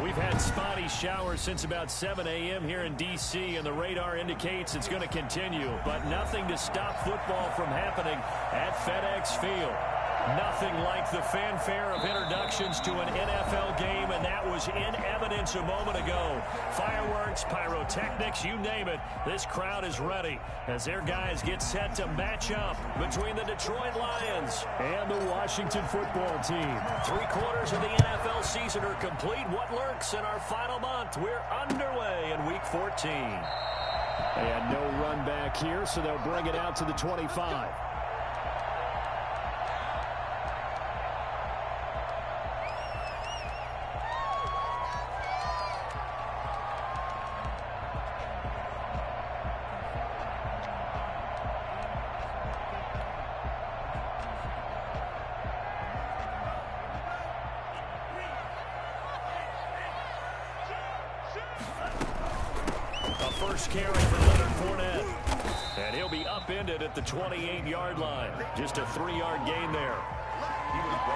We've had spotty showers since about 7 a.m. here in D.C., and the radar indicates it's going to continue. But nothing to stop football from happening at FedEx Field. Nothing like the fanfare of introductions to an NFL game, and that was in evidence a moment ago. Fireworks, pyrotechnics, you name it. This crowd is ready as their guys get set to match up between the Detroit Lions and the Washington football team. 3/4 of the NFL season are complete. What lurks in our final month? We're underway in Week 14. And no run back here, so they'll bring it out to the 25. First carry for Leonard Fournette. And he'll be upended at the 28-yard line. Just a 3-yard gain there.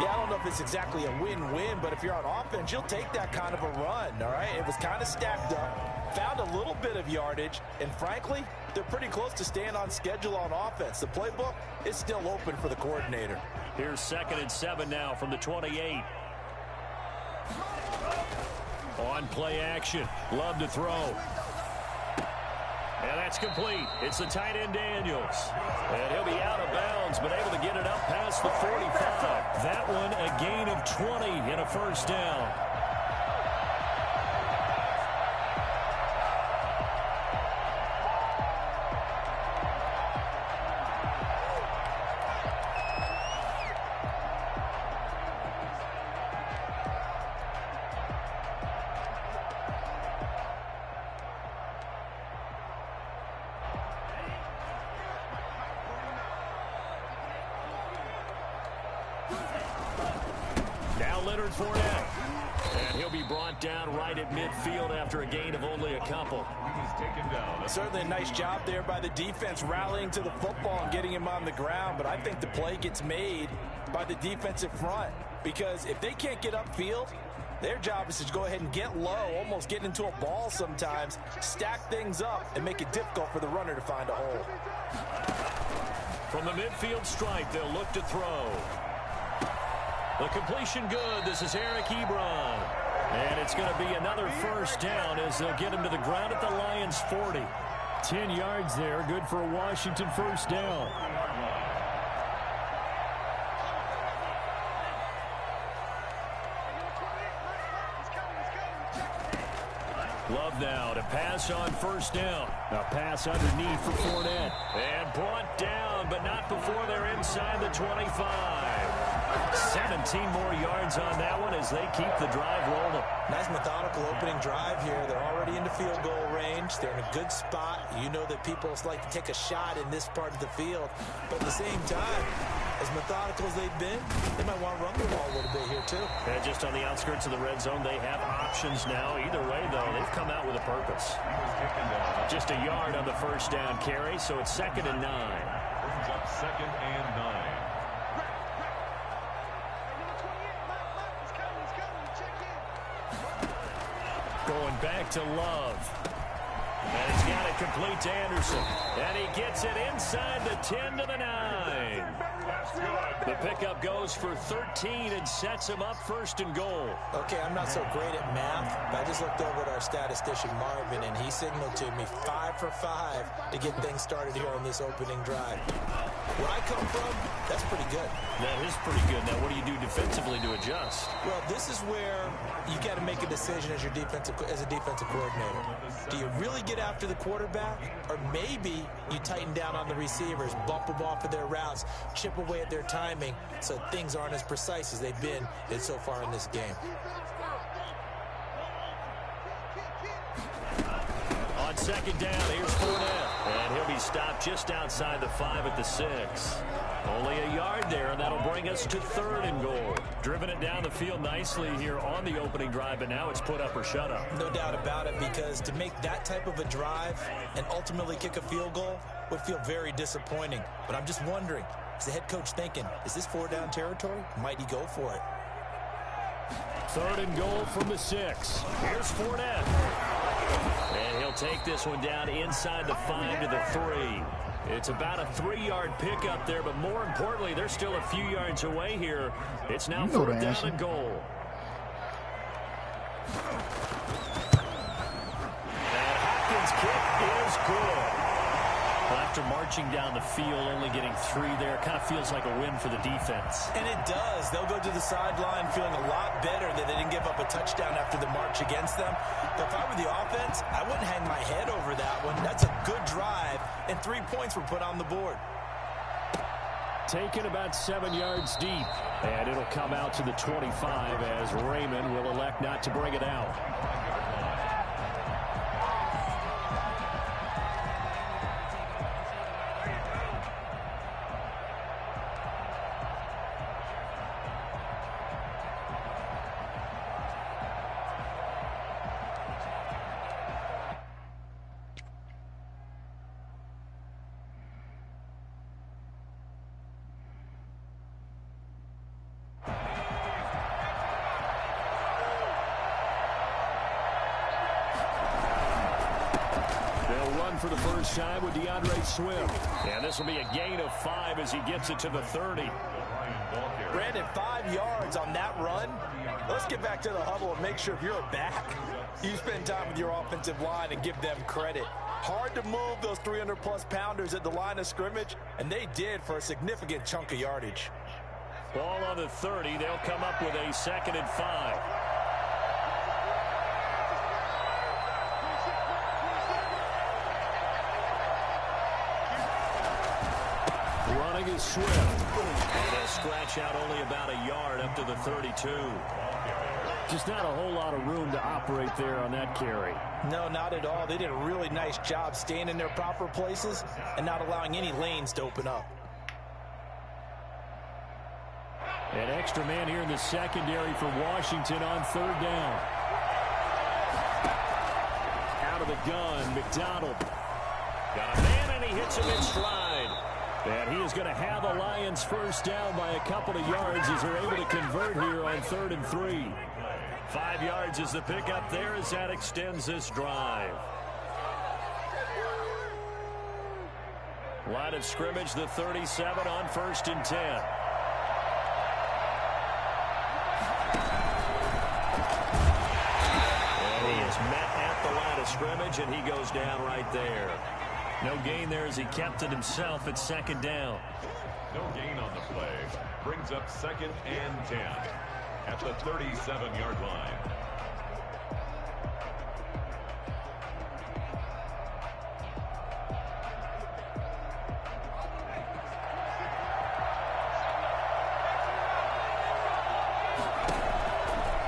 Yeah, I don't know if it's exactly a win-win, but if you're on offense, you'll take that kind of a run, all right? It was kind of stacked up, found a little bit of yardage, and frankly, they're pretty close to staying on schedule on offense. The playbook is still open for the coordinator. Here's 2nd and 7 now from the 28. On play action. Love to throw. And that's complete. It's the tight end Daniels. And he'll be out of bounds, but able to get it up past the 45. That one a gain of 20 and a first down. Now Leonard Fournette. And he'll be brought down right at midfield after a gain of only a couple. Certainly a nice job there by the defense rallying to the football and getting him on the ground. But I think the play gets made by the defensive front. Because if they can't get upfield, their job is to go ahead and get low, almost get into a ball sometimes, stack things up, and make it difficult for the runner to find a hole. From the midfield stripe, they'll look to throw. The completion good. This is Eric Ebron. And it's going to be another first down as they'll get him to the ground at the Lions' 40. 10 yards there. Good for a Washington first down. Love now to pass on first down. A pass underneath for Fournette. And brought down, but not before they're inside the 25. 17 more yards on that one as they keep the drive rolling. Nice methodical opening drive here. They're already into field goal range. They're in a good spot. You know that people like to take a shot in this part of the field. But at the same time, as methodical as they've been, they might want to run the ball a little bit here too. And just on the outskirts of the red zone, they have options now. Either way, though, they've come out with a purpose. Just a yard on the first down carry, so it's 2nd and 9. Brings up 2nd and 9. Going back to Love. And he's got it complete to Anderson. And he gets it inside the 10 to the 9. The pickup goes for 13 and sets him up 1st and goal. Okay, I'm not so great at math, but I just looked over at our statistician Marvin, and he signaled to me 5 for 5 to get things started here on this opening drive. Where I come from, that's pretty good. That is pretty good. Now, what do you do defensively to adjust? Well, this is where you got to make a decision as a defensive coordinator. Do you really get after the quarterback, or maybe you tighten down on the receivers, bump them off of their routes, chip away at their timing so things aren't as precise as they've been so far in this game. On 2nd down, here's Fournette. And he'll be stopped just outside the 5 at the 6. Only a yard there, and that'll bring us to 3rd and goal. Driven it down the field nicely here on the opening drive, but now it's put up or shut up. No doubt about it, because to make that type of a drive and ultimately kick a field goal would feel very disappointing. But I'm just wondering, is the head coach thinking, is this 4-down territory? Might he go for it? 3rd and goal from the 6. Here's Fournette. And he'll take this one down inside the 5 to the 3. It's about a 3-yard pickup there, but more importantly, they're still a few yards away here. It's now 4th down and goal. And Hopkins' kick is good. Well, after marching down the field, only getting 3 there, kind of feels like a win for the defense. And it does. They'll go to the sideline feeling a lot better that they didn't give up a touchdown after the march against them. But if I were the offense, I wouldn't hang my head over that one. That's a good drive, and 3 points were put on the board. Taken about 7 yards deep, and it'll come out to the 25 as Raymond will elect not to bring it out. For the first time with DeAndre Swift. And this will be a gain of 5 as he gets it to the 30. Brandon, 5 yards on that run. Let's get back to the huddle and make sure if you're a back, you spend time with your offensive line and give them credit. Hard to move those 300-plus pounders at the line of scrimmage, and they did for a significant chunk of yardage. Ball on the 30. They'll come up with a 2nd and 5. Running is Swift. And they'll scratch out only about a yard up to the 32. Just not a whole lot of room to operate there on that carry. No, not at all. They did a really nice job staying in their proper places and not allowing any lanes to open up. An extra man here in the secondary for Washington on 3rd down. Out of the gun, McDonald. Got a man, and he hits him in stride. And he is going to have the Lions first down by a couple of yards as they're able to convert here on 3rd and 3. 5 yards is the pickup there as that extends this drive. Line of scrimmage, the 37 on 1st and 10. And he is met at the line of scrimmage, and he goes down right there. No gain there as he kept it himself at 2nd down. No gain on the play. Brings up 2nd and 10 at the 37-yard line.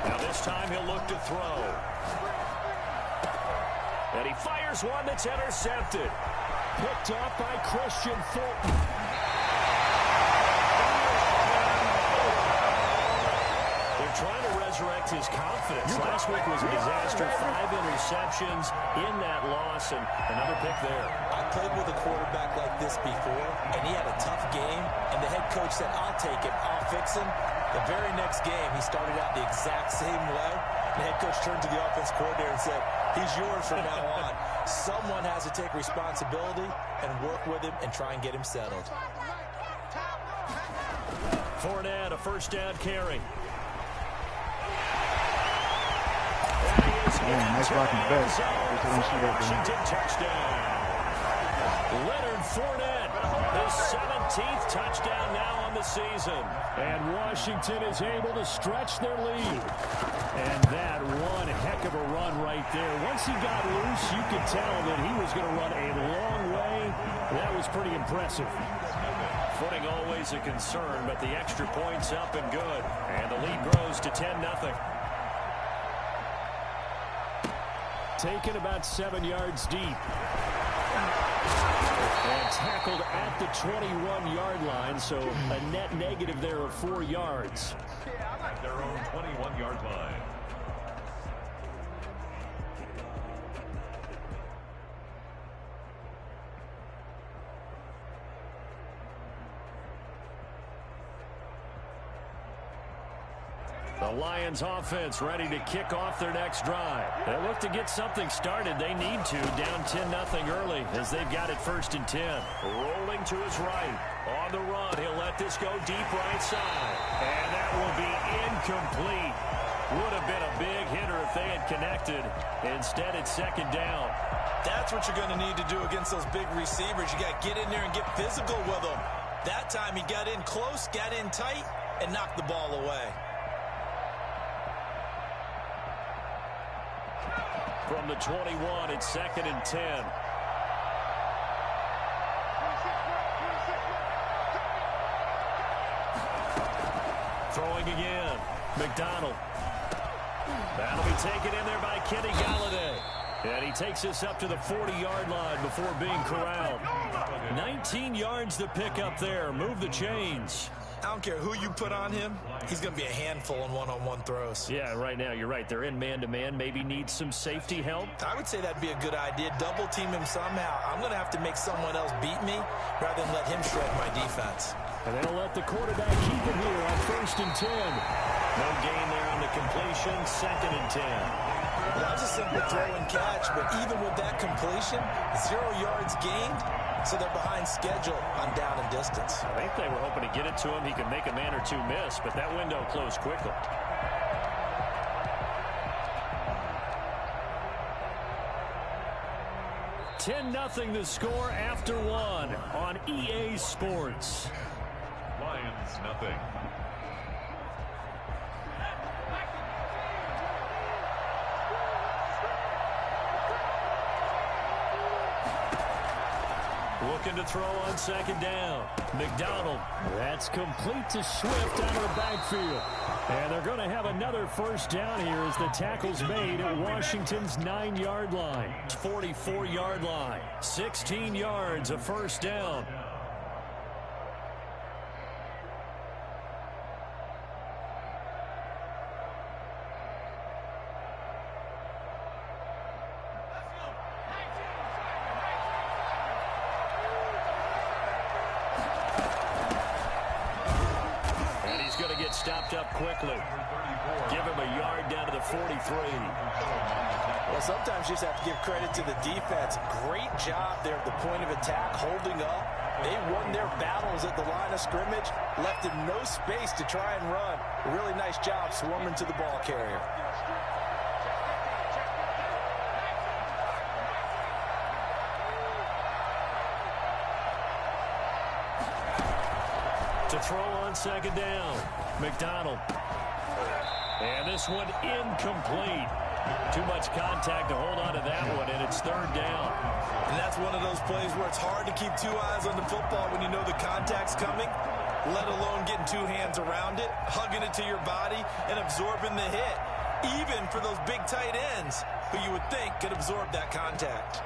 Now this time he'll look to throw. And he fires one that's intercepted. Picked off by Christian Fulton. They're trying to resurrect his confidence. Last week was a disaster. 5 interceptions in that loss, and another pick there. I played with a quarterback like this before, and he had a tough game, and the head coach said, I'll take him, I'll fix him. The very next game, he started out the exact same way. The head coach turned to the offense coordinator and said, he's yours from now on. Someone has to take responsibility and work with him and try and get him settled. Fournette, a first down carry. Nice blocking back. Washington touchdown. Leonard Fournette, his 17th touchdown now on the season. And Washington is able to stretch their lead. And that one heck of a run right there. Once he got loose, you could tell that he was going to run a long way. That was pretty impressive. Footing always a concern, but the extra point's up and good. And the lead grows to 10-0. Taken about 7 yards deep. And tackled at the 21-yard line, so a net negative there of 4 yards. At their own 21-yard line. The The Lions offense ready to kick off their next drive. They look to get something started. They need to, down 10-0 early as they've got it 1st and 10. Rolling to his right. On the run, he'll let this go deep right side. And that will be incomplete. Would have been a big hitter if they had connected. Instead, it's 2nd down. That's what you're going to need to do against those big receivers. You got to get in there and get physical with them. That time he got in close, got in tight, and knocked the ball away. From the 21, it's 2nd and 10. Throwing again. McDonald. That'll be taken in there by Kenny Golladay. And he takes us up to the 40-yard line before being corralled. 19 yards to pick up there. Move the chains. I don't care who you put on him. He's going to be a handful in one-on-one throws. Yeah, right now, you're right. They're in man-to-man. Maybe need some safety help. I would say that'd be a good idea. Double team him somehow. I'm going to have to make someone else beat me rather than let him shred my defense. And they'll let the quarterback keep it here on 1st and 10. No gain there on the completion. 2nd and 10. That was a simple throw and catch, but even with that completion, 0 yards gained, so they're behind schedule on down and distance. I think they were hoping to get it to him. He could make a man or two miss, but that window closed quickly. $10-0 the score after 1 on EA Sports. Lions, nothing. Looking to throw on 2nd down. McDonald. That's complete to Swift out of the backfield. And they're going to have another 1st down here as the tackle's made at Washington's 9-yard line. 44-yard line. 16 yards, a 1st down. Stopped up quickly. Give him a yard down to the 43. Well, sometimes you just have to give credit to the defense. Great job there at the point of attack, holding up. They won their battles at the line of scrimmage, left him no space to try and run. A really nice job swarming to the ball carrier. To throw on 2nd down. McDonald. And this one incomplete. Too much contact to hold on to that one, and it's 3rd down. And that's one of those plays where it's hard to keep 2 eyes on the football when you know the contact's coming, let alone getting 2 hands around it, hugging it to your body, and absorbing the hit, even for those big tight ends who you would think could absorb that contact.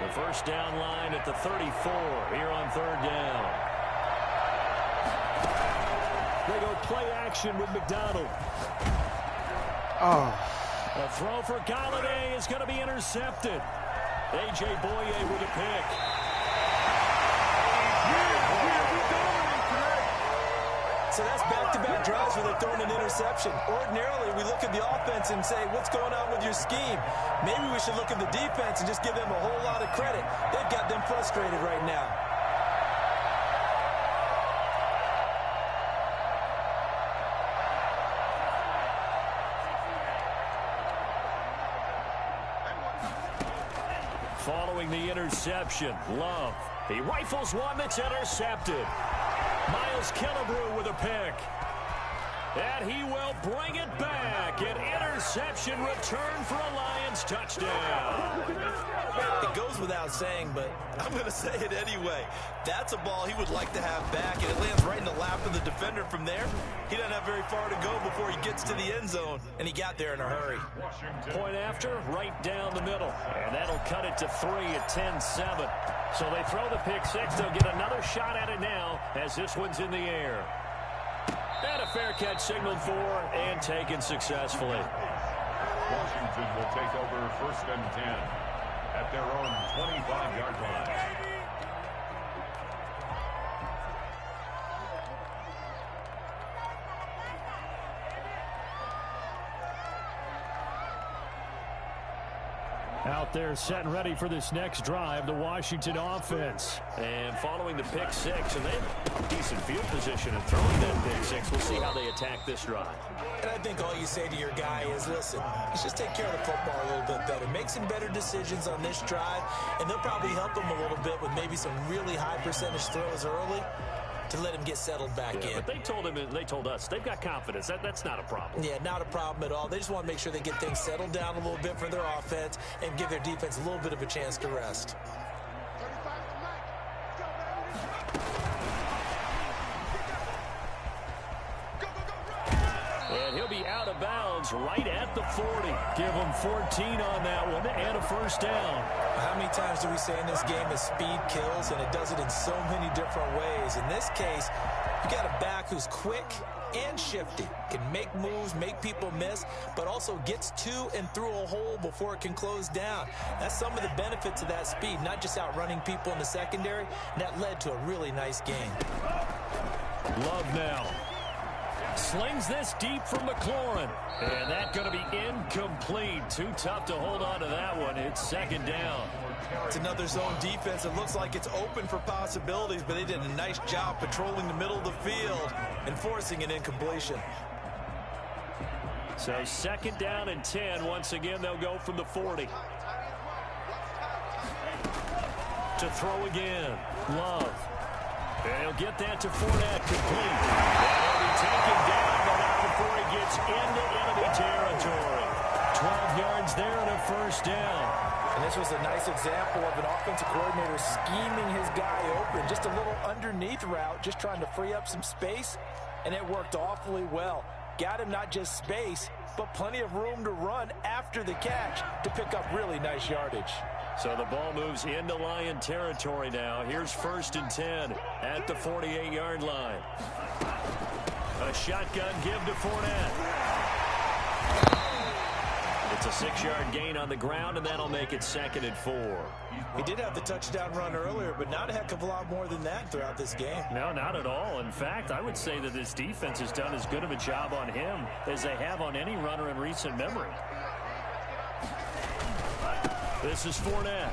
The 1st down line at the 34 here on 3rd down. They go play action with McDonald. A throw for Golladay is going to be intercepted. A.J. Boye with a pick. So that's back-to-back drives where they're throwing an interception. Ordinarily, we look at the offense and say, what's going on with your scheme? Maybe we should look at the defense and just give them a whole lot of credit. They've got them frustrated right now. Following the interception, Love. He rifles one that's intercepted. Miles Killebrew with a pick. And he will bring it back. An interception return for a Lions touchdown. It goes without saying, but I'm going to say it anyway. That's a ball he would like to have back, and it lands right in the lap of the defender from there. He doesn't have very far to go before he gets to the end zone, and he got there in a hurry. Point after, right down the middle. And that'll cut it to 3 at 10-7. So they throw the pick six. They'll get another shot at it now as this one's in the air. And a fair catch signaled for and taken successfully. Washington will take over 1st and 10 at their own 25-yard line. Out there set and ready for this next drive, the Washington offense. And following the pick six, and they have decent field position and throwing that pick six. We'll see how they attack this drive. And I think all you say to your guy is, listen, let's just take care of the football a little bit better. Make some better decisions on this drive, and they'll probably help him a little bit with maybe some really high percentage throws early to let him get settled back in. But they told him, and they told us, they've got confidence. That's not a problem. Yeah, not a problem at all. They just want to make sure they get things settled down a little bit for their offense and give their defense a little bit of a chance to rest. And he'll be out of bounds right at the 40. Give him 14 on that one and a first down. How many times do we say in this game that speed kills, and it does it in so many different ways? In this case, you got a back who's quick and shifty, can make moves, make people miss, but also gets to and through a hole before it can close down. That's some of the benefits of that speed, not just outrunning people in the secondary, and that led to a really nice game. Love now. Slings this deep from McLaurin. And that's going to be incomplete. Too tough to hold on to that one. It's second down. It's another zone defense. It looks like it's open for possibilities, but they did a nice job patrolling the middle of the field and forcing an incompletion. So second down and 10. Once again, they'll go from the 40. To throw again. Love. And he'll get that to Fournette, complete. And he'll be taken down, but not before he gets into enemy territory. 12 yards there and a first down. And this was a nice example of an offensive coordinator scheming his guy open. Just a little underneath route, just trying to free up some space, and it worked awfully well. Got him not just space, but plenty of room to run after the catch to pick up really nice yardage. So the ball moves into Lion territory now. Here's 1st and 10 at the 48-yard line. A shotgun give to Fournette. It's a 6-yard gain on the ground, and that'll make it 2nd and 4. He did have the touchdown run earlier, but not a heck of a lot more than that throughout this game. No, not at all. In fact, I would say that this defense has done as good of a job on him as they have on any runner in recent memory. This is Fournette.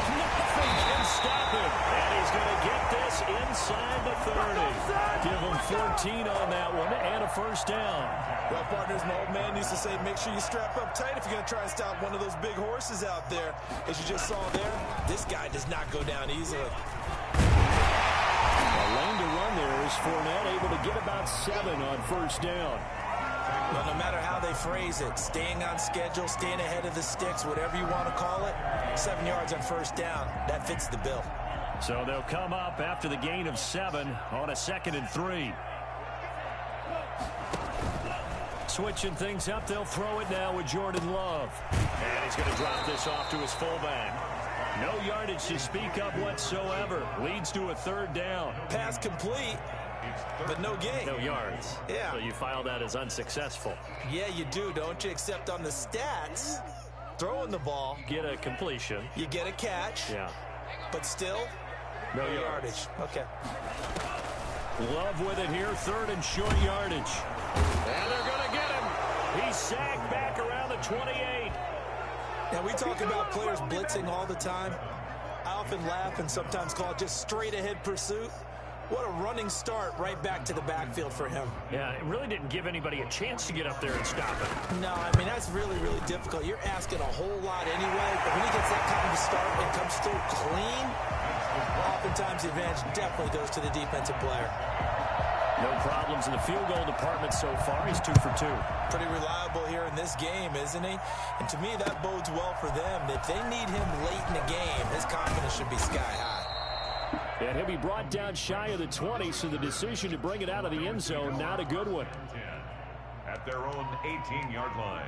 Nothing can stop him. And he's going to get this inside the 30. Give him 14 on that one and a first down. Well, partners, my old man used to say, make sure you strap up tight if you're going to try and stop one of those big horses out there. As you just saw there, this guy does not go down easily. A lane to run there is Fournette, able to get about 7 on first down. Well, no matter how they phrase it, staying on schedule, staying ahead of the sticks, whatever you want to call it, 7 yards on first down, that fits the bill. So they'll come up after the gain of 7 on a 2nd and 3. Switching things up, they'll throw it now with Jordan Love. And he's going to drop this off to his fullback. No yardage to speak of whatsoever. Leads to a 3rd down. Pass complete, but no gain. No yards. Yeah. So you file that as unsuccessful. Yeah, you do, don't you? Except on the stats, throwing the ball, Get a completion. you get a catch, Yeah. but still, No yardage. Okay. Love with it here, 3rd and short yardage. And they're going to get him. He's sacked back around the 28. Now, we talk about players blitzing all the time. I often laugh and sometimes call it just straight-ahead pursuit. What a running start right back to the backfield for him. Yeah, it really didn't give anybody a chance to get up there and stop it. No, I mean, that's really, really difficult. You're asking a whole lot anyway, but when he gets that kind of a start and comes through clean, oftentimes the advantage definitely goes to the defensive player. No problems in the field goal department so far. He's 2 for 2. Pretty reliable here in this game, isn't he? And to me, that bodes well for them. If they need him late in the game, his confidence should be sky high. And he'll be brought down shy of the 20, so the decision to bring it out of the end zone, not a good one. At their own 18-yard line.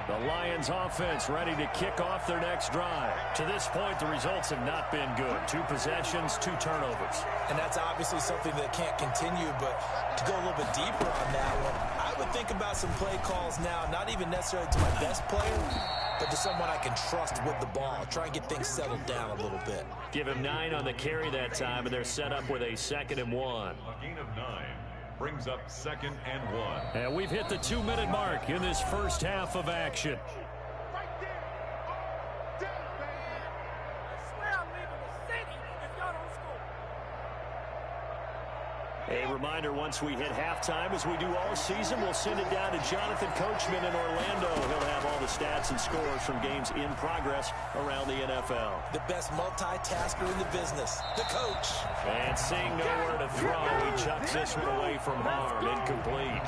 The Lions offense ready to kick off their next drive. To this point, the results have not been good. 2 possessions, 2 turnovers. And that's obviously something that can't continue, but to go a little bit deeper on that one, I would think about some play calls now, not even necessarily to my best player, but to someone I can trust with the ball. Try and get things settled down a little bit. Give him 9 on the carry that time, and they're set up with a 2nd and 1. A gain of 9 brings up 2nd and 1. And we've hit the 2-minute mark in this first half of action. A reminder, once we hit halftime, as we do all season, we'll send it down to Jonathan Coachman in Orlando. He'll have all the stats and scores from games in progress around the NFL. The best multitasker in the business, the coach. And seeing nowhere to throw, he chucks this one away from harm. Incomplete.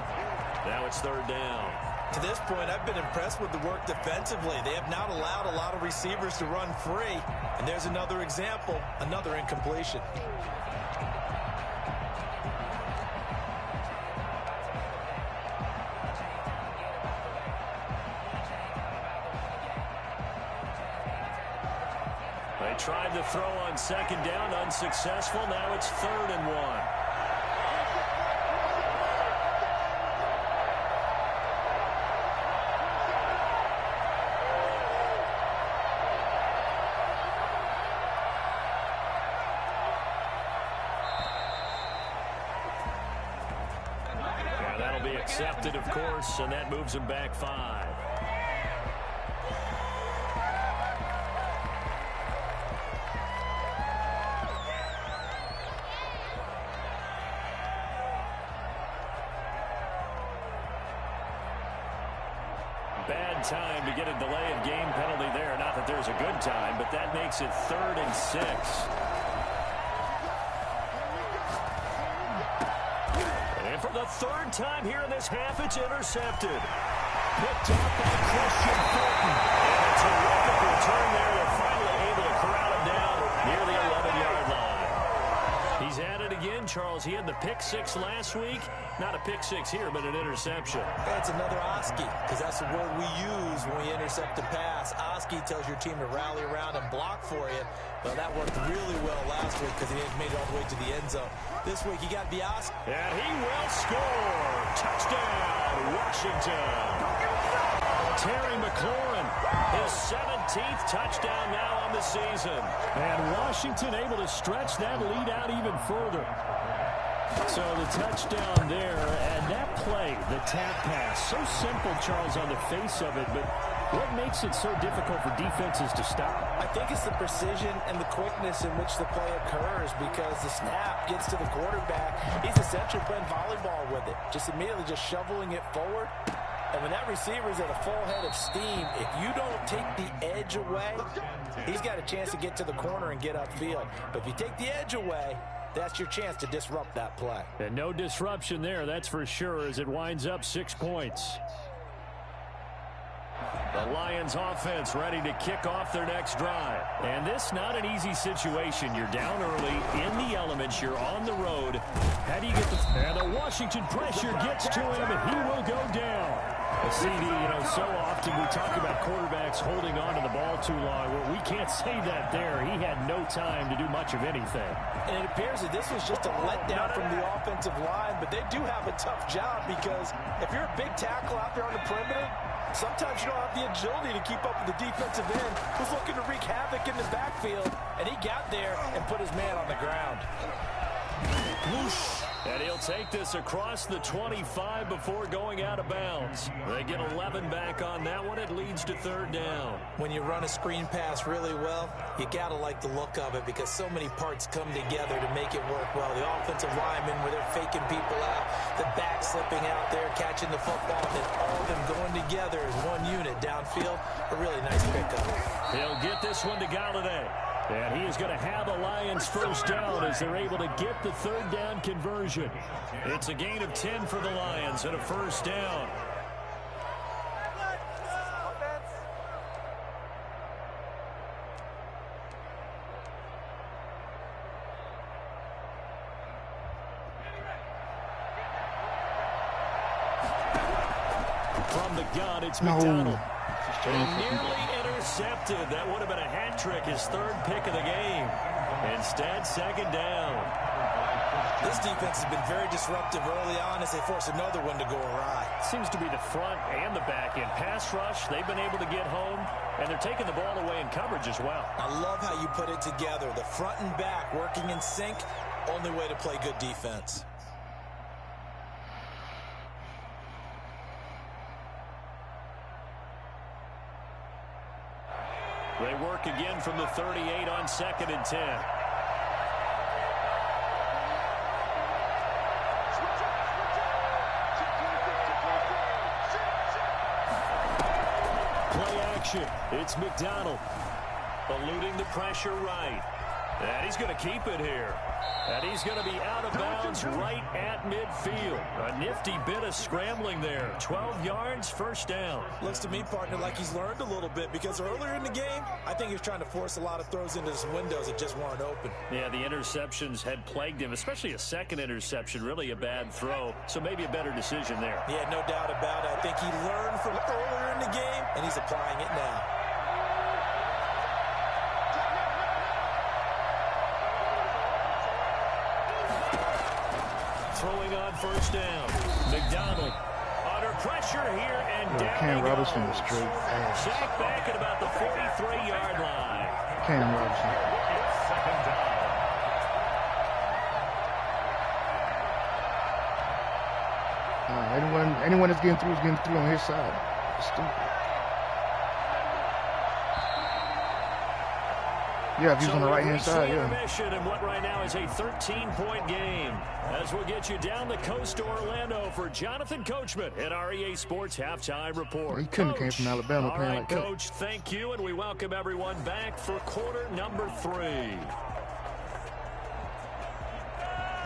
Now it's 3rd down. To this point, I've been impressed with the work defensively. They have not allowed a lot of receivers to run free. And there's another example, another incompletion. They tried to throw on 2nd down, unsuccessful. Now it's 3rd and 1. Yeah, that'll be accepted, of course, and that moves them back 5. Bad time to get a delay of game penalty there. Not that there's a good time, but that makes it 3rd and 6. And for the 3rd time here in this half, it's intercepted. Picked up by Christian Fulton. And a terrific return there. They're finally able to corral him down near the 11-yard line. He's at it again, Charles. He had the pick 6 last week. Not a pick 6 here, but an interception. That's another Oski, because that's the word we use when we intercept a pass. Oski tells your team to rally around and block for you. Well, that worked really well last week because he made it all the way to the end zone. This week, he got the Oski. And he will score. Touchdown, Washington. Terry McLaurin, his 17th touchdown now on the season. And Washington able to stretch that lead out even further. So the touchdown there, and that play, the tap pass, so simple, Charles, on the face of it, but what makes it so difficult for defenses to stop? I think it's the precision and the quickness in which the play occurs, because the snap gets to the quarterback. He's essentially playing volleyball with it, just immediately just shoveling it forward. And when that receiver's at a full head of steam, if you don't take the edge away, he's got a chance to get to the corner and get upfield. But if you take the edge away, that's your chance to disrupt that play. And no disruption there, that's for sure, as it winds up 6 points. The Lions offense ready to kick off their next drive. And this not an easy situation. You're down early, in the elements, you're on the road. How do you get the... And the Washington pressure gets to him, and he will go down. CD, so often we talk about quarterbacks holding on to the ball too long. Well, we can't say that there. He had no time to do much of anything. And it appears that this was just a letdown from the offensive line, but they do have a tough job, because if you're a big tackle out there on the perimeter, sometimes you don't have the agility to keep up with the defensive end who's looking to wreak havoc in the backfield, and he got there and put his man on the ground. Whoosh. And he'll take this across the 25 before going out of bounds. They get 11 back on that one. It leads to 3rd down. When you run a screen pass really well, you got to like the look of it, because so many parts come together to make it work well. The offensive linemen, where they're faking people out, the back slipping out there, catching the football, and then all of them going together as one unit downfield. A really nice pickup. He'll get this one to Galladay. And he is going to have a Lions 1st down as they're able to get the 3rd down conversion. It's a gain of 10 for the Lions and a 1st down. From the gun, it's McDonald. Nearly intercepted. That would have been a hat trick, his third pick of the game. Instead, second down. This defense has been very disruptive early on as they force another one to go awry. Seems to be the front and the back end. Pass rush, they've been able to get home, and they're taking the ball away in coverage as well. I love how you put it together. The front and back working in sync, only way to play good defense. They work again from the 38 on 2nd and 10. Play action. It's McDonald. Eluding the pressure right. And he's going to keep it here. And he's going to be out of bounds right at midfield. A nifty bit of scrambling there. 12 yards, first down. Looks to me, partner, like he's learned a little bit because earlier in the game, I think he was trying to force a lot of throws into his windows that just weren't open. Yeah, the interceptions had plagued him, especially a second interception, really a bad throw. So maybe a better decision there. Yeah, no doubt about it. I think he learned from earlier in the game, and he's applying it now. Throwing on first down. McDonald under pressure here and down. Cam Robinson is straight ass. Sacked back at about the 43-yard line. Cam Robinson. Second down. Anyone that's getting through is getting through on his side. It's stupid. Yeah, if he's on the right-hand side, yeah. And what right now is a 13-point game. As we'll get you down the coast to Orlando for Jonathan Coachman at our EA Sports Halftime Report. Well, he couldn't have came from Alabama playing like that. Coach, thank you, and we welcome everyone back for quarter number 3.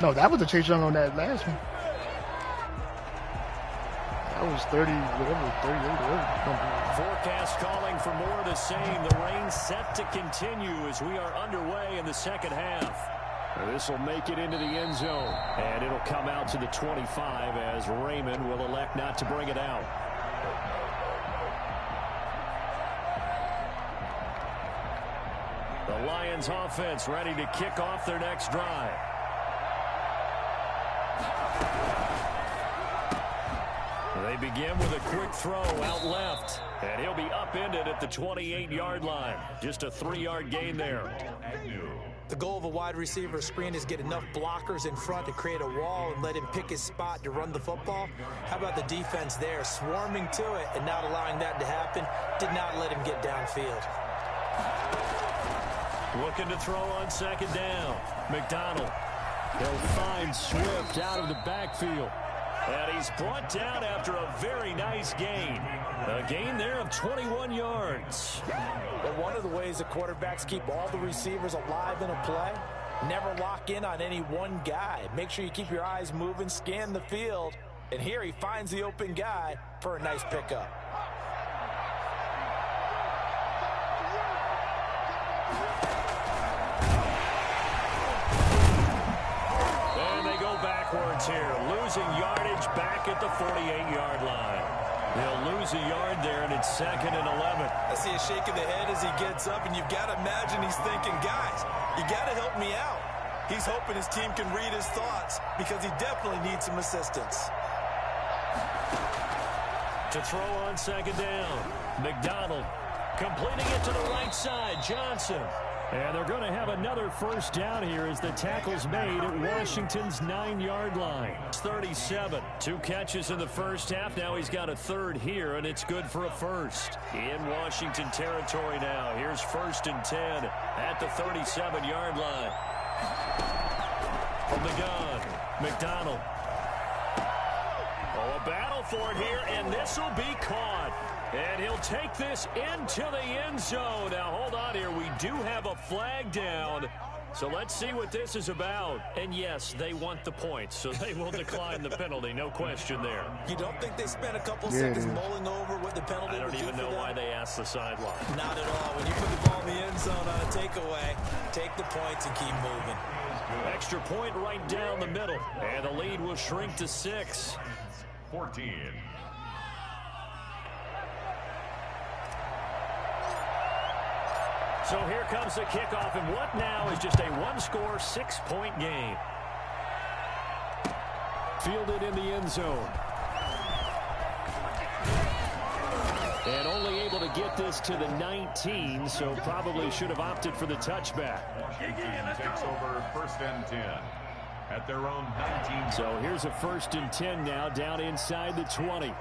No, that was a Chase Young on that last one. That was 30, whatever, 38, whatever. Forecast calling for more of the same. The rain set to continue as we are underway in the second half. This will make it into the end zone, and it'll come out to the 25 as Raymond will elect not to bring it out. The Lions offense ready to kick off their next drive. They begin with a quick throw out left, and he'll be upended at the 28-yard line. Just a 3-yard gain there. The goal of a wide receiver screen is get enough blockers in front to create a wall and let him pick his spot to run the football. How about the defense there, swarming to it and not allowing that to happen? Did not let him get downfield. Looking to throw on second down. McDonald. He'll find Swift out of the backfield. And he's brought down after a very nice gain. A gain there of 21 yards. But one of the ways the quarterbacks keep all the receivers alive in a play, never lock in on any one guy. Make sure you keep your eyes moving, scan the field. And here he finds the open guy for a nice pickup. Backwards here, losing yardage back at the 48-yard line. They'll lose a yard there, and it's 2nd and 11. I see a shake of the head as he gets up, and you've got to imagine he's thinking, guys, you got to help me out. He's hoping his team can read his thoughts because he definitely needs some assistance. To throw on second down, McDonald completing it to the right side, Johnson. And they're going to have another first down here as the tackle's made at Washington's 9-yard line. It's 37. 2 catches in the first half. Now he's got a third here, and it's good for a first. In Washington territory now. Here's 1st and 10 at the 37-yard line. From the gun, McDonald. Oh, a battle for it here, and this will be caught. And he'll take this into the end zone. Now, hold on here. We do have a flag down. So let's see what this is about. And, yes, they want the points, so they will decline the penalty. No question there. You don't think they spent a couple seconds mulling over what the penalty would do for them? I don't even know why they asked the sideline. Not at all. When you put the ball in the end zone on a takeaway, take the points and keep moving. Extra point right down the middle. And the lead will shrink to 6. 14. So here comes the kickoff, and what now is just a one-score, 6-point game. Fielded in the end zone. And only able to get this to the 19, so probably should have opted for the touchback. Washington takes over 1st and 10 at their own 19. So here's a 1st and 10 now, down inside the 20.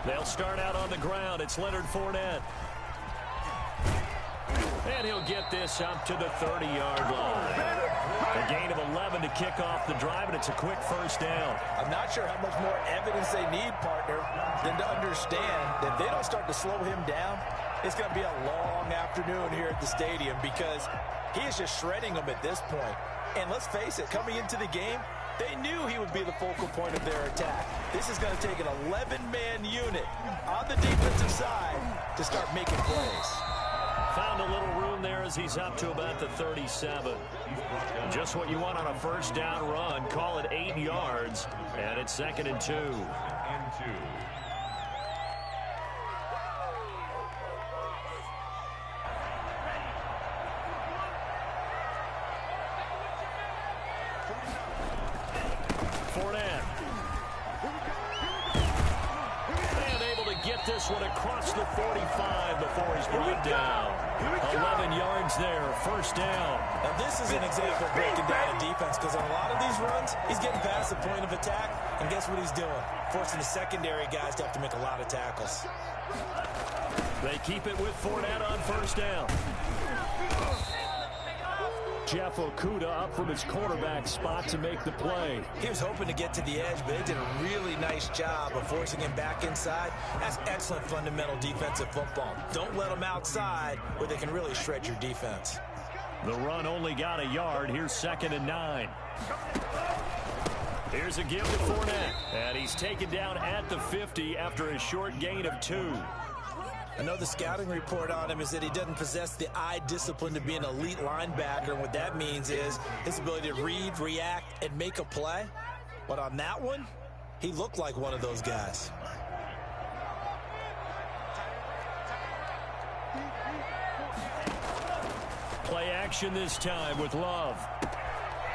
They'll start out on the ground. It's Leonard Fournette. And he'll get this up to the 30-yard line. A gain of 11 to kick off the drive, and it's a quick 1st down. I'm not sure how much more evidence they need, partner, than to understand that if they don't start to slow him down, it's going to be a long afternoon here at the stadium because he is just shredding them at this point. And let's face it, coming into the game, they knew he would be the focal point of their attack. This is going to take an 11-man unit on the defensive side to start making plays. Found a little room there as he's up to about the 37. Just what you want on a 1st down run. Call it 8 yards, and it's 2nd and 2. Fournette. And able to get this one across the 45 before he's brought down. 11 yards there, 1st down. Now this is an example of breaking down a defense because on a lot of these runs, he's getting past the point of attack, and guess what he's doing? Forcing the secondary guys to have to make a lot of tackles. They keep it with Fournette on 1st down. Jeff Okudah up from his quarterback spot to make the play. He was hoping to get to the edge, but they did a really nice job of forcing him back inside. That's excellent fundamental defensive football. Don't let them outside where they can really shred your defense. The run only got a yard. Here's 2nd and 9. Here's a give to Fournette, and he's taken down at the 50 after a short gain of 2. I know the scouting report on him is that he doesn't possess the eye discipline to be an elite linebacker. And what that means is his ability to read, react, and make a play. But on that one, he looked like one of those guys. Play action this time with Love.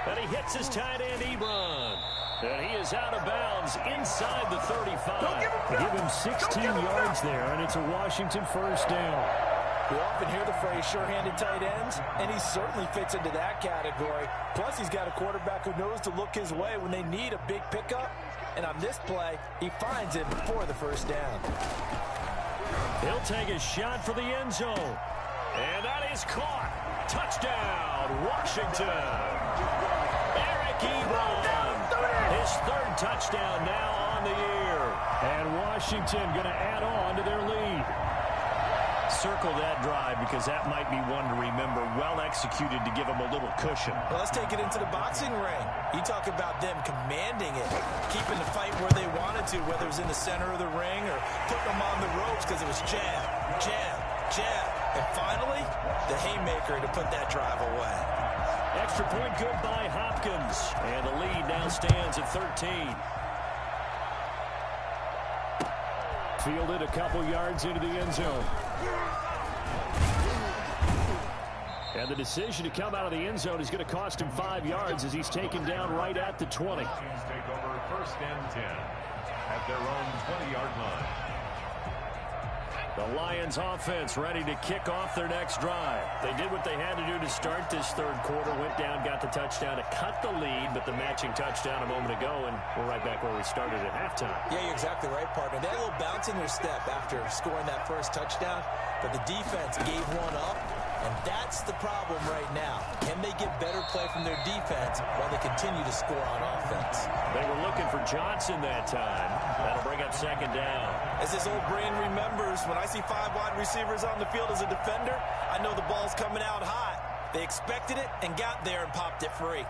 And he hits his tight end, Ebron. And he is out of bounds inside the 35. Give him 16 yards there, and it's a Washington 1st down. We often hear the phrase sure-handed tight ends, and he certainly fits into that category. Plus, he's got a quarterback who knows to look his way when they need a big pickup. And on this play, he finds it before the 1st down. He'll take a shot for the end zone. And that is caught. Touchdown, Washington. Eric Ebron. His 3rd touchdown now on the year. And Washington going to add on to their lead. Circle that drive because that might be one to remember. Well executed to give them a little cushion. Well, let's take it into the boxing ring. You talk about them commanding it, keeping the fight where they wanted to, whether it was in the center of the ring or putting them on the ropes because it was jab, jab, jab. And finally, the haymaker to put that drive away. Extra point good by Hopkins. And the lead now stands at 13. Fielded a couple yards into the end zone. And the decision to come out of the end zone is going to cost him 5 yards as he's taken down right at the 20. Take over 1st and 10 at their own 20-yard line. The Lions offense ready to kick off their next drive. They did what they had to do to start this 3rd quarter. Went down, got the touchdown to cut the lead, but the matching touchdown a moment ago, and we're right back where we started at halftime. Yeah, you're exactly right, partner. They had a little bounce in their step after scoring that 1st touchdown, but the defense gave one up, and that's the problem right now. Can they get better play from their defense while they continue to score on offense? They were looking for Johnson that time. That'll bring up 2nd down. As this old brain remembers, when I see 5 wide receivers on the field as a defender, I know the ball's coming out hot. They expected it and got there and popped it free.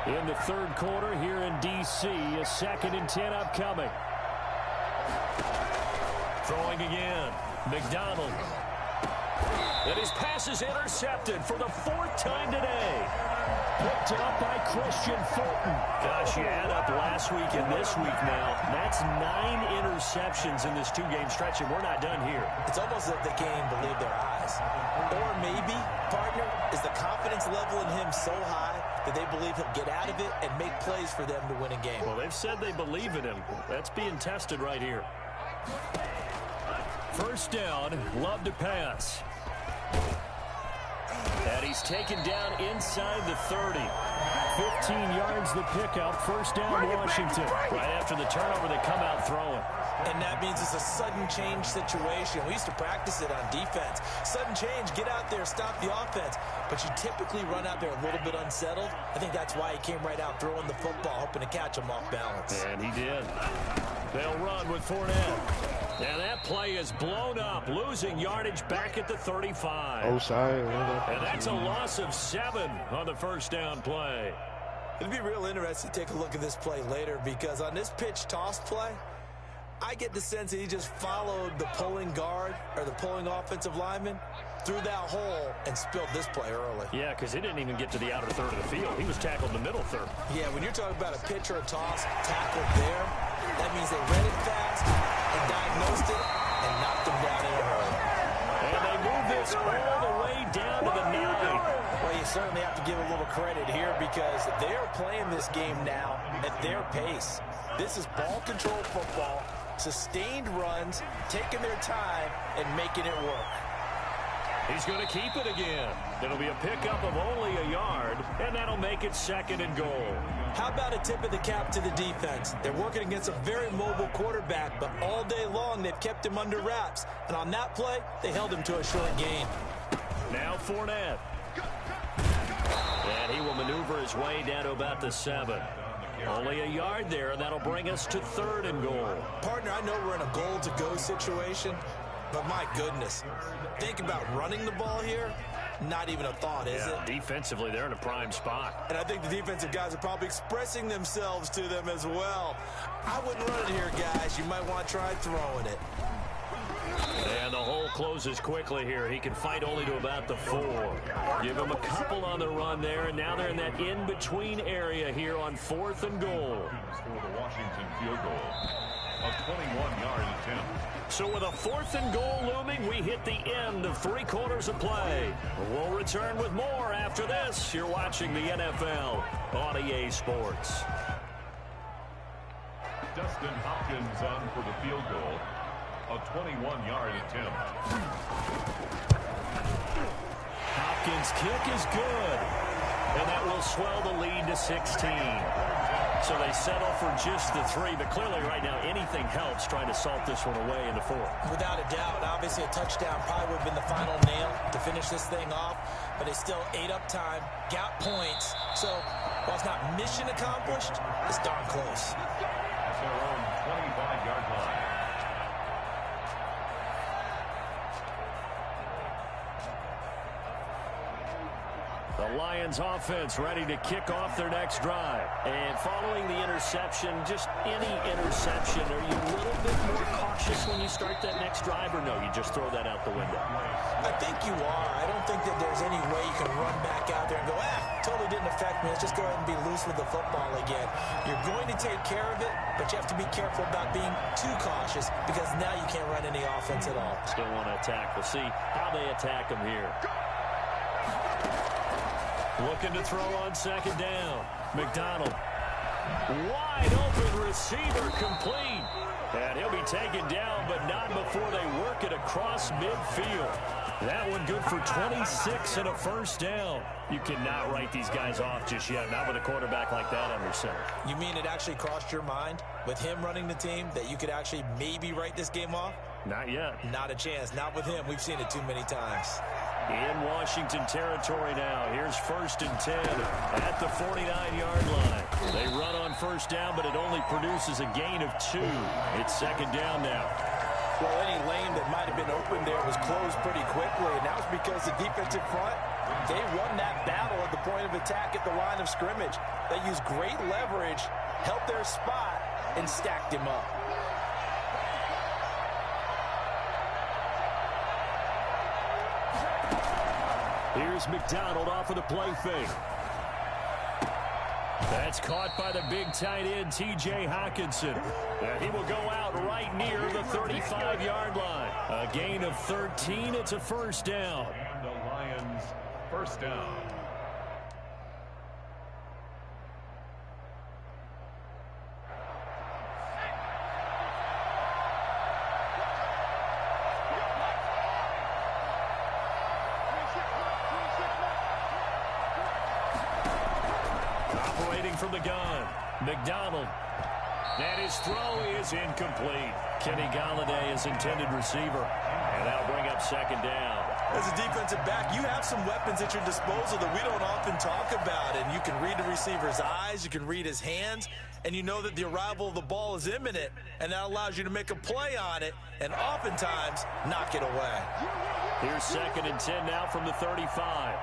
In the 3rd quarter here in D.C., a 2nd and 10 upcoming. Throwing again. McDonald. And his pass is intercepted for the 4th time today. Picked picked up by Christian Fulton. Gosh, you add up last week and this week now. That's 9 interceptions in this 2-game stretch, and we're not done here. It's almost like they can't even believe their eyes. Or maybe, partner, is the confidence level in him so high that they believe he'll get out of it and make plays for them to win a game. Well, they've said they believe in him. That's being tested right here. First down, Love to pass. And he's taken down inside the 30. 15 yards the pickup. First down, Washington. Right after the turnover, they come out throwing. And that means it's a sudden change situation. We used to practice it on defense. Sudden change, get out there, stop the offense. But you typically run out there a little bit unsettled. I think that's why he came right out throwing the football, hoping to catch him off balance. And he did. They'll run with Fournette. And that play is blown up, losing yardage back at the 35. And that's a loss of 7 on the first down play. It'd be real interesting to take a look at this play later, because on this pitch toss play, I get the sense that he just followed the pulling guard or the pulling offensive lineman through that hole and spilled this play early. Yeah, because he didn't even get to the outer third of the field. He was tackled in the middle third. Yeah, when you're talking about a pitch or a toss tackled there, that means they read it fast and diagnosed it and knocked him down in a hurry. And they move this all the way down to the 9. Well, you certainly have to give a little credit here, because they're playing this game now at their pace. This is ball control football, sustained runs, taking their time and making it work. He's going to keep it again. It'll be a pickup of only a yard, and that'll make it 2nd and goal. How about a tip of the cap to the defense? They're working against a very mobile quarterback, but all day long they've kept him under wraps. And on that play, they held him to a short gain. Now Fournette. And he will maneuver his way down to about the 7. Only a yard there, and that'll bring us to 3rd and goal. Partner, I know we're in a goal-to-go situation, but my goodness, think about running the ball here. Not even a thought, is it? Defensively, they're in a prime spot. And I think the defensive guys are probably expressing themselves to them as well. I wouldn't run it here, guys. You might want to try throwing it. And the hole closes quickly here. He can fight only to about the 4. Give him a couple on the run there, and now they're in that in-between area here on 4th and goal. For the Washington field goal, a 21-yard attempt. So with a 4th and goal looming, we hit the end of 3 quarters of play. We'll return with more after this. You're watching the NFL on EA Sports. Dustin Hopkins on for the field goal. A 21-yard attempt. Hopkins' kick is good. And that will swell the lead to 16. So they settle for just the 3, but clearly right now anything helps trying to salt this one away in the 4th. Without a doubt, obviously a touchdown probably would have been the final nail to finish this thing off, but they still ate up time, got points. So while it's not mission accomplished, it's darn close. At their own 25-yard line. The Lions offense ready to kick off their next drive. And following the interception, just any interception, are you a little bit more cautious when you start that next drive, or no, you just throw that out the window? I think you are. I don't think that there's any way you can run back out there and go, totally didn't affect me. Let's just go ahead and be loose with the football again. You're going to take care of it, but you have to be careful about being too cautious, because now you can't run any offense at all. Still want to attack. We'll see how they attack them here. Looking to throw on 2nd down. McDonald. Wide open receiver, complete. And he'll be taken down, but not before they work it across midfield. That one good for 26 and a first down. You cannot write these guys off just yet, not with a quarterback like that under center. You mean it actually crossed your mind with him running the team that you could actually maybe write this game off? Not yet. Not a chance. Not with him. We've seen it too many times. In Washington territory now. Here's 1st and 10 at the 49-yard line. They run on first down, but it only produces a gain of 2. It's 2nd down now. Well, any lane that might have been open there was closed pretty quickly, and that was because the defensive front, they won that battle at the point of attack at the line of scrimmage. They used great leverage, held their spot, and stacked him up. Here's McDonald off of the play fake. That's caught by the big tight end, T.J. Hockenson. And he will go out right near the 35-yard line. A gain of 13. It's a first down. And the Lions first down. From the gun, McDonald. And his throw is incomplete. Kenny Golladay is intended receiver. And that'll bring up second down. As a defensive back, you have some weapons at your disposal that we don't often talk about. And you can read the receiver's eyes, you can read his hands, and you know that the arrival of the ball is imminent. And that allows you to make a play on it and oftentimes knock it away. Here's second and 10 now from the 35.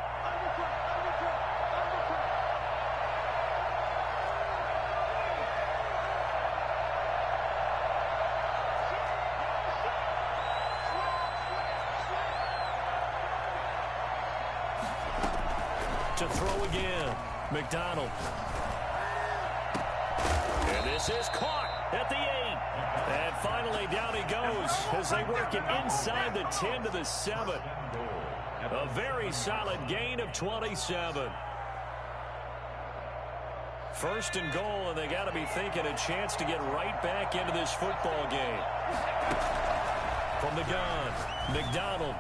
To throw again, McDonald. And this is caught at the 8. And finally down he goes as they work it inside the 10 to the 7. A very solid gain of 27. First and goal, and they got to be thinking a chance to get right back into this football game. From the gun, McDonald.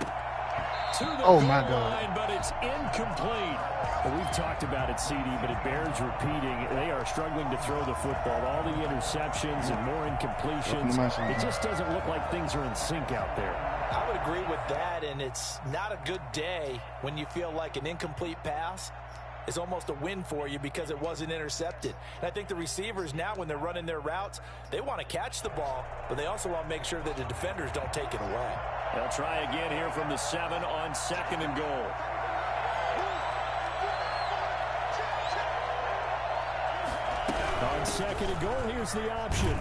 To the goal line, but it's incomplete. Well, we've talked about it, CD, but it bears repeating. They are struggling to throw the football. All the interceptions and more incompletions. It just doesn't look like things are in sync out there. I would agree with that, and it's not a good day when you feel like an incomplete pass is almost a win for you because it wasn't intercepted. And I think the receivers now, when they're running their routes, they want to catch the ball, but they also want to make sure that the defenders don't take it away. They'll try again here from the 7 on second and goal. On second and goal, here's the option.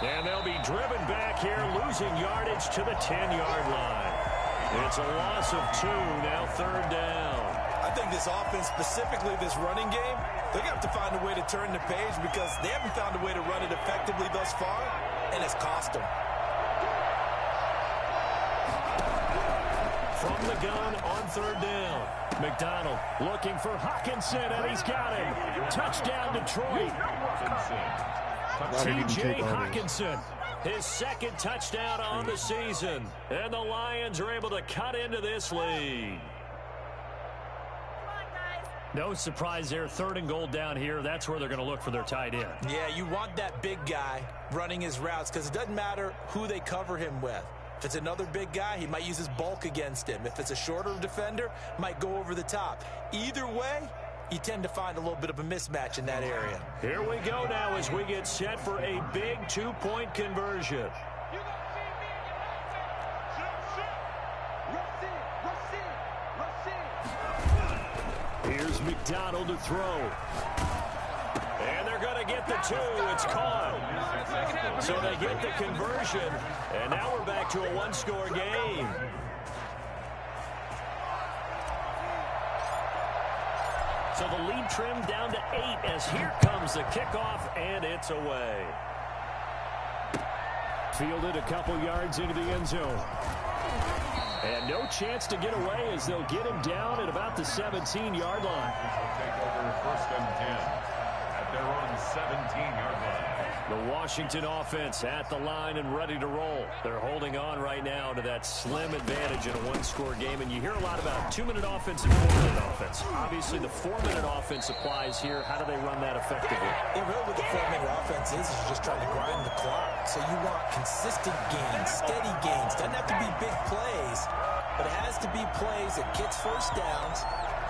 And they'll be driven back here, losing yardage to the 10-yard line. It's a loss of 2, now third down. I think this offense, specifically this running game, they're going to have to find a way to turn the page because they haven't found a way to run it effectively thus far, and it's cost them. From the gun on third down. McDonald looking for Hockenson, and he's got him. Touchdown, Detroit. T.J. Hockenson, his second touchdown on the season. And the Lions are able to cut into this lead. No surprise there, third and goal down here. That's where they're going to look for their tight end. Yeah, you want that big guy running his routes because it doesn't matter who they cover him with. If it's another big guy, he might use his bulk against him. If it's a shorter defender, might go over the top. Either way, you tend to find a little bit of a mismatch in that area. Here we go now as we get set for a big two-point conversion. Here's McDonald to throw. And they're going to get the 2. It's caught. So they get the conversion. And now we're back to a one-score game. So the lead trimmed down to 8 as here comes the kickoff, and it's away. Fielded a couple yards into the end zone. And no chance to get away as they'll get him down at about the 17-yard line. They'll take over first and 10 at their own 17-yard line. The Washington offense at the line and ready to roll. They're holding on right now to that slim advantage in a one-score game. And you hear a lot about 2-minute offense and 4-minute offense. Obviously, the 4-minute offense applies here. How do they run that effectively? Yeah, really what the 4-minute offense is you're just trying to grind the clock. So you want consistent gains, steady gains. Doesn't have to be big plays, but it has to be plays that gets first downs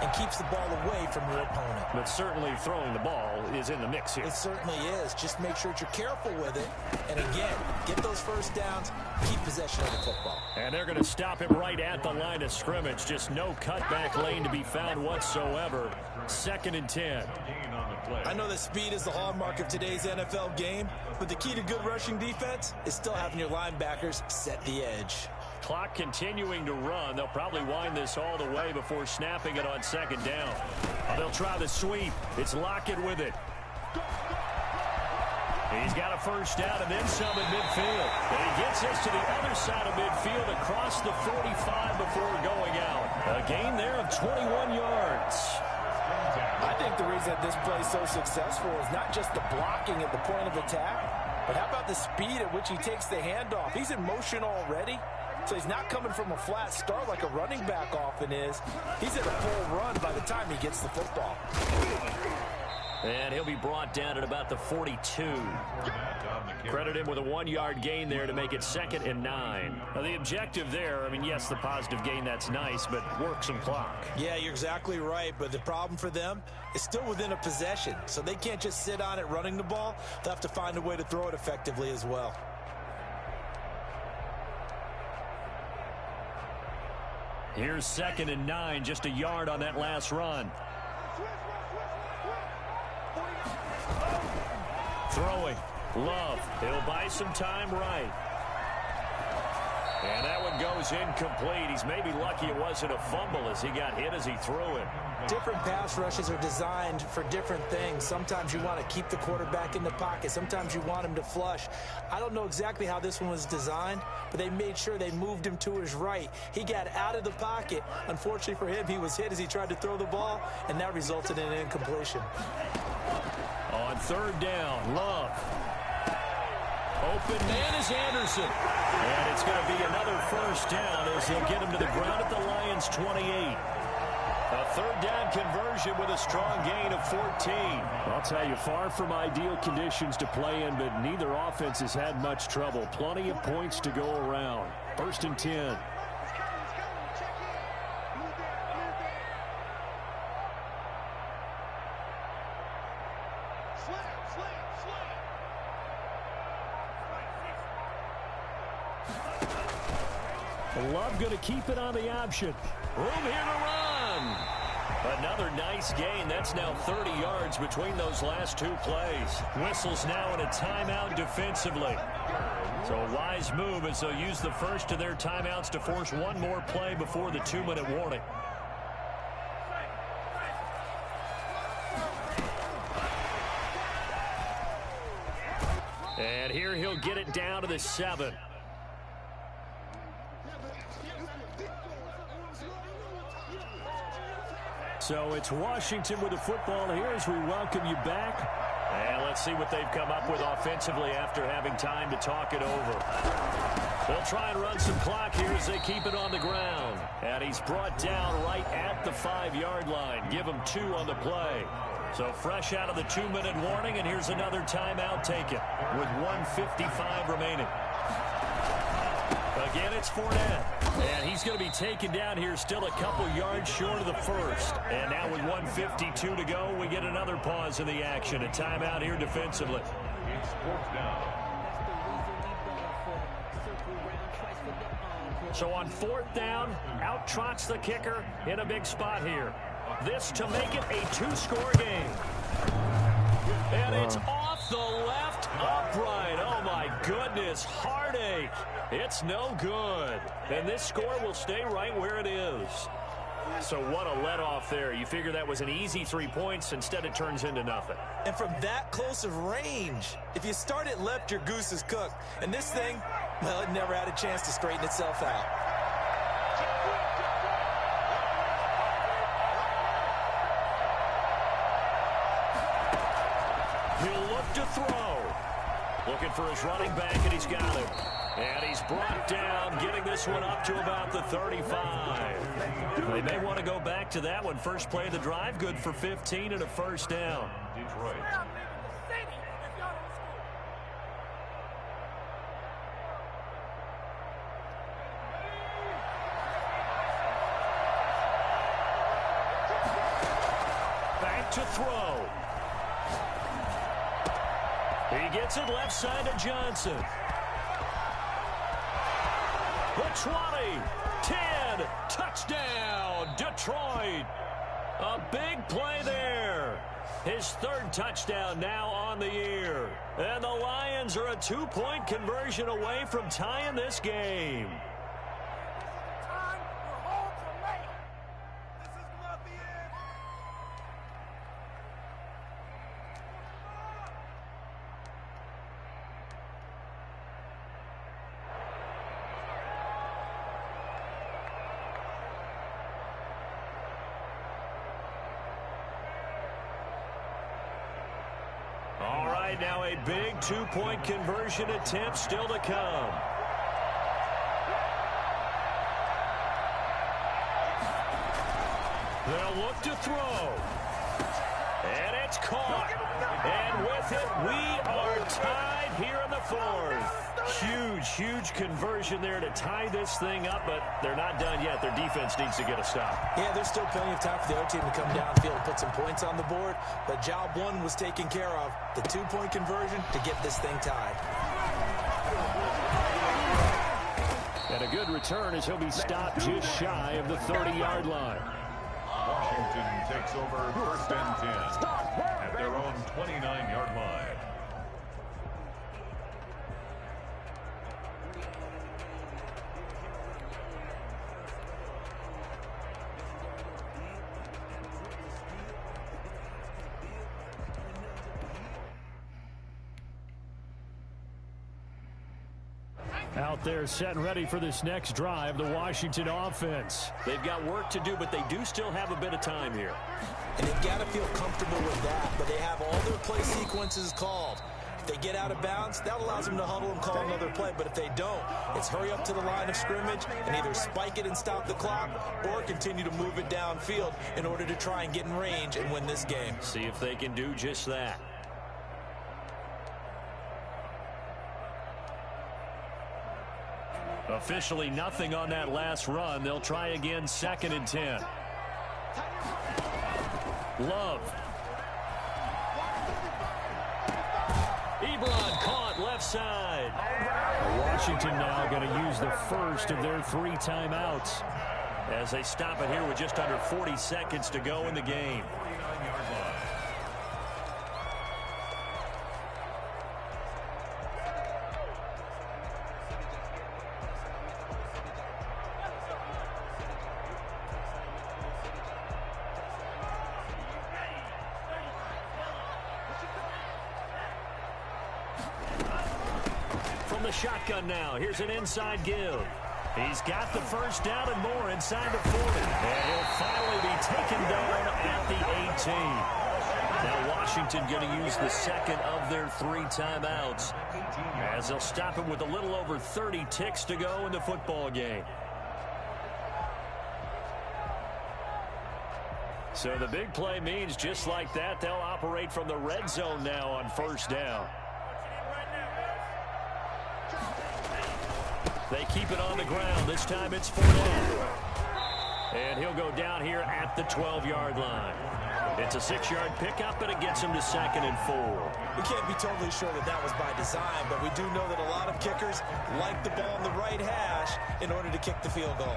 and keeps the ball away from your opponent. But certainly throwing the ball is in the mix here. It certainly is. Just make sure that you're careful with it. And again, get those first downs, keep possession of the football. And they're going to stop him right at the line of scrimmage. Just no cutback lane to be found whatsoever. Second and 10. I know that speed is the hallmark of today's NFL game, but the key to good rushing defense is still having your linebackers set the edge. Clock continuing to run. They'll probably wind this all the way before snapping it on second down. They'll try the sweep. It's Lockett with it. He's got a first down and then some at midfield. And he gets this to the other side of midfield across the 45 before going out. A gain there of 21 yards. I think the reason that this play is so successful is not just the blocking at the point of attack, but how about the speed at which he takes the handoff? He's in motion already, so he's not coming from a flat start like a running back often is. He's at a full run by the time he gets the football. And he'll be brought down at about the 42. Credit him with a 1-yard gain there to make it 2nd and 9. Now, the objective there, I mean, yes, the positive gain, that's nice, but work some clock. Yeah, you're exactly right, but the problem for them is still within a possession, so they can't just sit on it running the ball. They'll have to find a way to throw it effectively as well. Here's 2nd and 9, just a yard on that last run. Throwing. Love. He'll buy some time right. And that one goes incomplete. He's maybe lucky it wasn't a fumble as he got hit as he threw it. Different pass rushes are designed for different things. Sometimes you want to keep the quarterback in the pocket. Sometimes you want him to flush. I don't know exactly how this one was designed, but they made sure they moved him to his right. He got out of the pocket. Unfortunately for him, he was hit as he tried to throw the ball, and that resulted in an incompletion. On 3rd down, Love. Open man is Anderson. And it's going to be another first down as they'll get him to the ground at the Lions' 28. A 3rd down conversion with a strong gain of 14. I'll tell you, far from ideal conditions to play in, but neither offense has had much trouble. Plenty of points to go around. 1st and 10. Love going to keep it on the option. Room here to run. Another nice gain. That's now 30 yards between those last 2 plays. Whistles now in a timeout defensively. So a wise move as they'll use the first of their timeouts to force one more play before the 2-minute warning. And here he'll get it down to the 7. So it's Washington with the football here as we welcome you back. And let's see what they've come up with offensively after having time to talk it over. They'll try and run some clock here as they keep it on the ground. And he's brought down right at the 5-yard line. Give him 2 on the play. So fresh out of the 2-minute warning, and here's another timeout taken with 1:55 remaining. Again, it's Fournette. And he's going to be taken down here still a couple yards short of the first. And now with 1:52 to go, we get another pause in the action. A timeout here defensively. It's 4th down. So on 4th down, out trots the kicker in a big spot here. This to make it a 2-score game. And it's off the left upright. Oh, my goodness. Heartache. It's no good. And this score will stay right where it is. So what a let-off there. You figure that was an easy 3 points. Instead, it turns into nothing. And from that close of range, if you start it left, your goose is cooked. And this thing, well, it never had a chance to straighten itself out. He'll look to throw. Looking for his running back, and he's got it. And he's brought down, getting this one up to about the 35. They may want to go back to that one. First play of the drive, good for 15 and a first down. Detroit. Back to throw. He gets it left side to Johnson. The 20, 10, touchdown, Detroit. A big play there. His 3rd touchdown now on the year. And the Lions are a 2-point conversion away from tying this game. right, now a big two-point conversion attempt still to come. They'll look to throw. And it's caught. And with it, we are tied here in the fourth. Huge conversion there to tie this thing up, but they're not done yet. Their defense needs to get a stop. Yeah, there's still plenty of time for the other team to come downfield and put some points on the board, but job one was taken care of. The two-point conversion to get this thing tied. And a good return as he'll be stopped just shy of the 30-yard line. Washington takes over first and 10 at their own 29-yard line. Out there set and ready for this next drive, the Washington offense. They've got work to do, but they do still have a bit of time here. And they've got to feel comfortable with that, but they have all their play sequences called. If they get out of bounds, that allows them to huddle and call another play. But if they don't, it's hurry up to the line of scrimmage and either spike it and stop the clock or continue to move it downfield in order to try and get in range and win this game. See if they can do just that. Officially nothing on that last run. They'll try again, 2nd and 10. Love. Ebron caught left side. Washington now going to use the first of their 3 timeouts as they stop it here with just under 40 seconds to go in the game. Shotgun now. Here's an inside give. He's got the first down and more inside the 40. And he'll finally be taken down at the 18. Now Washington going to use the second of their 3 timeouts as they'll stop him with a little over 30 ticks to go in the football game. So the big play means just like that, they'll operate from the red zone now on first down. They keep it on the ground. This time it's Fournette. And he'll go down here at the 12-yard line. It's a 6-yard pickup, but it gets him to 2nd and 4. We can't be totally sure that that was by design, but we do know that a lot of kickers like the ball on the right hash in order to kick the field goal.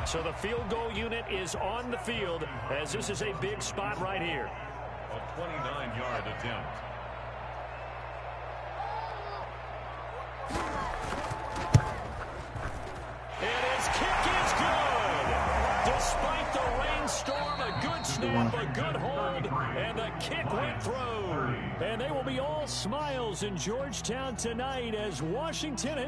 So the field goal unit is on the field as this is a big spot right here. A 29-yard attempt. Despite the rainstorm, a good snap, a good hold, and the kick went through. And they will be all smiles in Georgetown tonight as Washington has